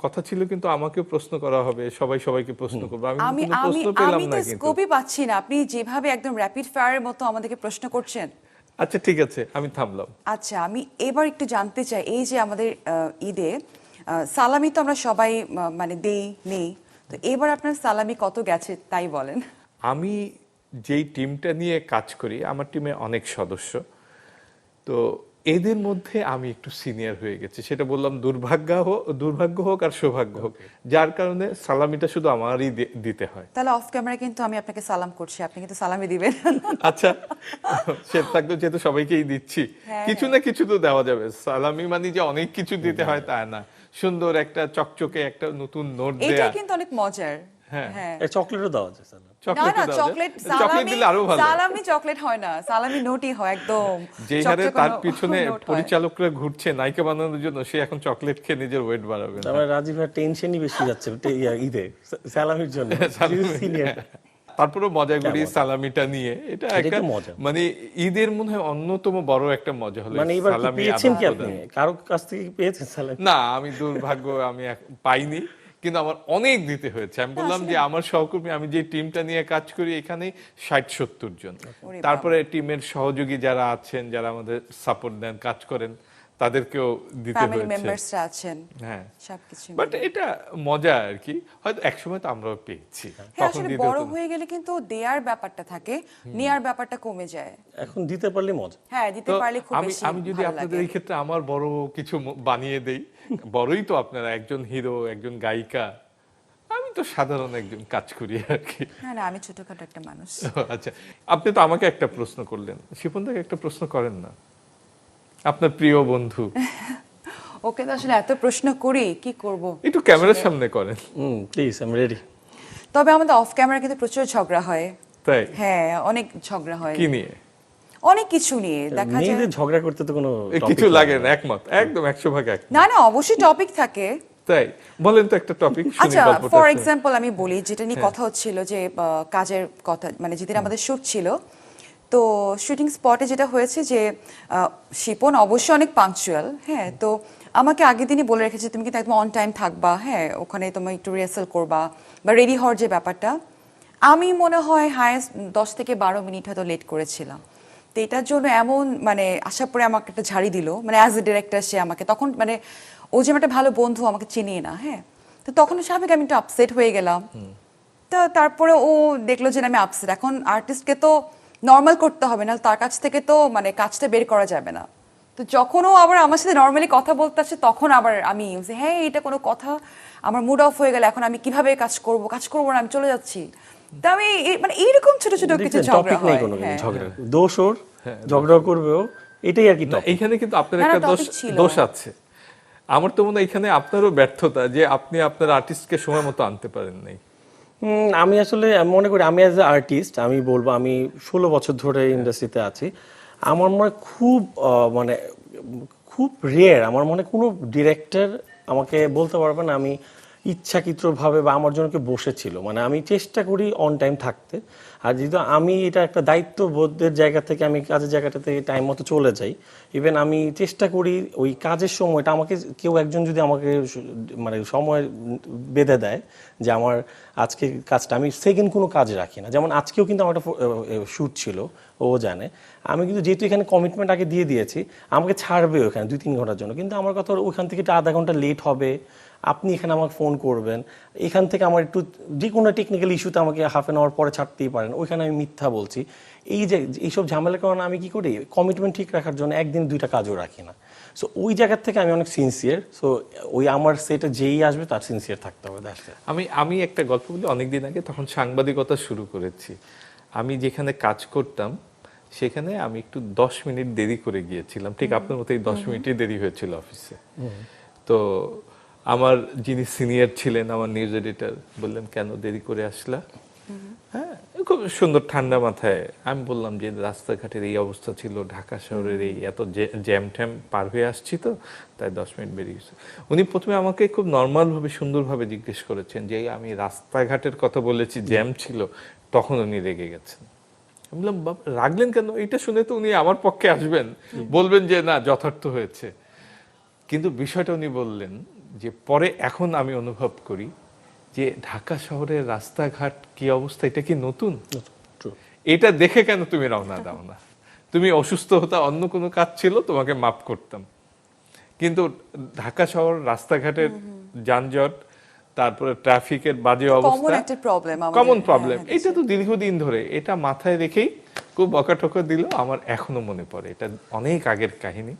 কথা ছিল কিন্তু আমাকেও প্রশ্ন করা হবে, সবাই সবাইকে প্রশ্ন করবে, আমি আমি কোনো আমি প্রশ্ন পেলাম আমি না তো কিন্তু। স্কোপই পাচ্ছি না, আপনি যেভাবে একদম র্যাপিড ফায়ারের মতো আমাদেরকে প্রশ্ন করছেন। আচ্ছা ঠিক আছে, আমি থামলাম। আচ্ছা, আমি এবার একটু জানতে চাই, এই যে আমাদের ঈদে সালামি তো আমরা সবাই মানে দেই নেই, তো এবার আপনার সালামি কত গেছে তাই বলেন। আমি যেই টিমটা নিয়ে কাজ করি, আমার টিমে অনেক সদস্য, তো এদের মধ্যে আমি একটু সিনিয়র হয়ে গেছি, সেটা বললাম দুর্ভাগ্য হোক আর সৌভাগ্য হোক, যার কারণে সালামিটা শুধু আমারই দিতে হয়। তাহলে অফ ক্যামেরা কিন্তু আমি আপনাকে সালাম করছি, আপনি কিন্তু সালামি দিবেন। আচ্ছা, সে থাকতো, যেহেতু সবাইকেই দিচ্ছি, হ্যাঁ, কিছু হ্যাঁ। না কিছু তো দেওয়া যাবে। সালামি মানে যে অনেক কিছু দিতে হয় তা না, সুন্দর একটা চকচকে একটা নতুন নোট এটা দেয়া। কিন্তু অনেক মজার। হ্যাঁ, হ্যাঁ, চকলেটও দেওয়া যায় স্যার। না চকলেট না, দেওয়া যায়। চকলেট চকলেট সালামি, দিলে আরো ভালো। সালামি চকলেট হয় না, সালামি নোটই হয় একদম। যে হারে তার চকচকানো পিছনে নোট হয়। পরিচালকরা ঘুরছে নায়িকা বানানোর জন্য, সে এখন চকলেট খেয়ে নিজের ওয়েট বাড়াবে না। তারপরে রাজীব ভাই টেনশনই বেশি যাচ্ছে ঈদে সালামির জন্য, সিনিয়র। তারপরে মজা করি মজা। সালামিটা নিয়ে, এটা এটাই একটা তো মজা। মানে ঈদের মনে হয় অন্যতম বড় একটা মজা হলো মানে এবার কি সালামি পেয়েছেন কি আদান আপনি, প্রদান। কারো কাছ থেকে কি পেয়েছেন সালামি? না, আমি দুর্ভাগ্য, আমি পাইনি, কিন্তু আমার অনেক দিতে হয়েছে। আমি বললাম যে আমার সহকর্মী, আমি যে টিমটা নিয়ে কাজ করি এখানে 60-70 জন, ওরে তারপরে টিমের সহযোগী যারা আছেন, যারা আমাদের সাপোর্ট দেন, কাজ করেন, তাদেরকেও দিতে ফ্যামিলি হয়েছে। মেম্বার্সরা আছেন, হ্যাঁ, সবকিছু বাট মিলে। এটা মজা আর কি, হয়তো একসময় তো আমরাও পেয়েছি, হ্যাঁ, তখন আসলে দিতে বড় হতো না। হয়ে গেলে কিন্তু দেয়ার ব্যাপারটা থাকে, নেয়ার ব্যাপারটা কমে যায়। এখন দিতে পারলে মজা। হ্যাঁ, দিতে তো পারলে খুব আমি বেশি আমি যদি ভালো আপনাদের লাগে। এই ক্ষেত্রে আমার বড় কিছু বানিয়ে দেই, বড়ই তো আপনারা, একজন হিরো, একজন গায়িকা, আমি তো সাধারণ একজন কাজ করি আর কি। না না, আমি ছোটখাটো একটা মানুষ। আচ্ছা, আপনি তো আমাকে একটা প্রশ্ন করলেন, শিপন দাকে একটা প্রশ্ন করেন না, আপনার প্রিয় বন্ধু। ওকে তো আসলে এত প্রশ্ন করি, কি করব। একটু ক্যামেরার সামনে করেন। Please, I am ready. তবে আমাদের অফ ক্যামেরা কিন্তু প্রচুর ঝগড়া হয়। তাই? হ্যাঁ, অনেক ঝগড়া হয় কি নিয়ে? অনেক কিছু নিয়ে, দেখা যায়। মেয়েদের ঝগড়া করতে তো কোনো কিছু topic লাগে না, একমত, একদম 100% একমত। না না, অবশ্যই টপিক থাকে। তাই বলেন তো একটা টপিক শুনি, আচ্ছা, গল্পটা ফর শুনি। এক্সাম্পল আমি বলি, যেটা নিয়ে কথা হচ্ছিল যে কাজের কথা, মানে যেদিন আমাদের শুট ছিল, তো শুটিং স্পটে যেটা হয়েছে যে শিপন অবশ্যই অনেক পাংচুয়াল। হ্যাঁ, তো আমাকে আগের দিনই বলে রেখেছে তুমি কিন্তু একদম অন টাইম থাকবা, হ্যাঁ ওখানে তুমি একটু রিহার্সাল করবা বা রেডি হওয়ার যে ব্যাপারটা। আমি মনে হয় হায়েস্ট 10 থেকে 12 মিনিট হয়তো লেট করেছিলাম। তো এটার জন্য এমন মানে আশা পরে আমাকে একটা ঝাড়ি দিল, মানে অ্যাজ এ ডিরেক্টর সে আমাকে তখন, মানে ও যে আমার একটা ভালো বন্ধু, আমাকে চিনিয়ে না। হ্যাঁ, তো তখন স্বাভাবিক আমি একটু আপসেট হয়ে গেলাম। তো তারপরে ও দেখলো যে আমি আপসেট, এখন আর্টিস্টকে তো নর্মাল করতে হবে, না তার কাছ থেকে তো মানে কাজটা বের করা যাবে না। তো যখন ও আবার আমার সাথে নর্মালি কথা বলতে আসে, তখন আবার আমি হ্যাঁ এটা কোনো কথা, আমার মুড অফ হয়ে গেল, এখন আমি কিভাবে কাজ করবো না, আমি চলে যাচ্ছি। তা আমি মানে এইরকম ছোট ছোট কিছু ঝগড়া টপিক নেই হয়। কোনো, হ্যাঁ, ঝগড়া দোষ ওর, ঝগড়া করবেও, এটাই আর কি না, topic। এইখানে কিন্তু আপনার না, না, একটা topic ছিল। দোষ আছে। আমার তো মনে হয় এখানে আপনারও ব্যর্থতা, যে আপনি আপনার আর্টিস্টকে সময় মতো আনতে পারেন নাই। আমি আসলে মনে করি, আমি অ্যাজ এ আর্টিস্ট আমি বলবো, আমি 16 বছর ধরে ইন্ডাস্ট্রিতে আছি। আমার মনে হয় মানে খুব রেয়ার, আমার মনে হয় কোনো ডিরেক্টর আমাকে বলতে পারবে না আমি ইচ্ছাকৃতভাবে বা আমার জন্য কেউ বসেছিল। মানে আমি চেষ্টা করি অন টাইম থাকতে, আর যেহেতু আমি এটা একটা দায়িত্ববোধের জায়গা থেকে আমি কাজের জায়গাটাতে টাইম মতো চলে যাই। ইভেন আমি চেষ্টা করি ওই কাজের সময়টা, আমাকে কেউ একজন যদি আমাকে মানে সময় বেঁধে দেয় যে আমার আজকে কাজটা, আমি সেকেন্ড কোনো কাজ রাখি না। যেমন আজকেও কিন্তু আমার একটা শ্যুট ছিল, ও জানে। আমি কিন্তু যেহেতু এখানে কমিটমেন্ট আগে দিয়ে দিয়েছি, আমাকে ছাড়বে ওখানে 2-3 ঘন্টার জন্য, কিন্তু আমার কথা ওখান থেকে একটু আধা ঘন্টা লেট হবে, আপনি এখানে আমাকে ফোন করবেন, এখান থেকে আমার একটু যে কোনো টেকনিক্যাল ইস্যুতে আমাকে হাফ অ্যান আওয়ার পরে ছাড়তেই পারেন, ওইখানে আমি মিথ্যা বলছি। এই যে এইসব ঝামেলার কারণে আমি কি করি, কমিটমেন্ট ঠিক রাখার জন্য একদিন 2টা কাজও রাখি না। সো ওই জায়গার থেকে আমি অনেক সিনসিয়ার। সো ওই আমার সেটা যেই আসবে তার সিনসিয়ার থাকতে হবে। আমি একটা গল্প বলি, অনেকদিন আগে, তখন সাংবাদিকতা শুরু করেছি। আমি যেখানে কাজ করতাম সেখানে আমি একটু 10 মিনিট দেরি করে গিয়েছিলাম, ঠিক আপনার মতো 10 মিনিটই দেরি হয়েছিল অফিসে। তো আমার যিনি সিনিয়র ছিলেন, আমার নিউজ এডিটর, বললেন কেন দেরি করে আসলা? হ্যাঁ, খুব সুন্দর ঠান্ডা মাথায় আমি বললাম যে রাস্তাঘাটের এই অবস্থা ছিল, ঢাকা শহরের এই এত জ্যাম ট্যাম পার হয়ে আসছি, তো তাই 10 মিনিট বেরিয়ে গেছে। উনি প্রথমে আমাকে খুব নর্মালভাবে সুন্দরভাবে জিজ্ঞেস করেছেন যে আমি রাস্তাঘাটের কথা বলেছি, জ্যাম ছিল, তখন উনি রেগে গেছেন। আমি বললাম রাগলেন কেন? এটা শুনে তো উনি আমার পক্ষে আসবেন, বলবেন যে না যথার্থ হয়েছে। কিন্তু বিষয়টা উনি বললেন যে পরে এখন আমি অনুভব করি যে ঢাকা শহরের রাস্তাঘাট কি অবস্থা, এটা কি নতুন? True. এটা দেখে কেন তুমি রওনা দাও না? তুমি অসুস্থ হতা, অন্য কোনো কাজ ছিল, তোমাকে মাফ করতাম। কিন্তু ঢাকা শহর রাস্তাঘাটের যানজট, তারপরে ট্রাফিকের বাজে কমন অবস্থা, একটা প্রবলেম কমন প্রবলেম, এটা তো দীর্ঘদিন ধরে, এটা মাথায় রেখেই খুব বকাটকা দিল। আমার এখনো মনে পড়ে, এটা অনেক আগের কাহিনী।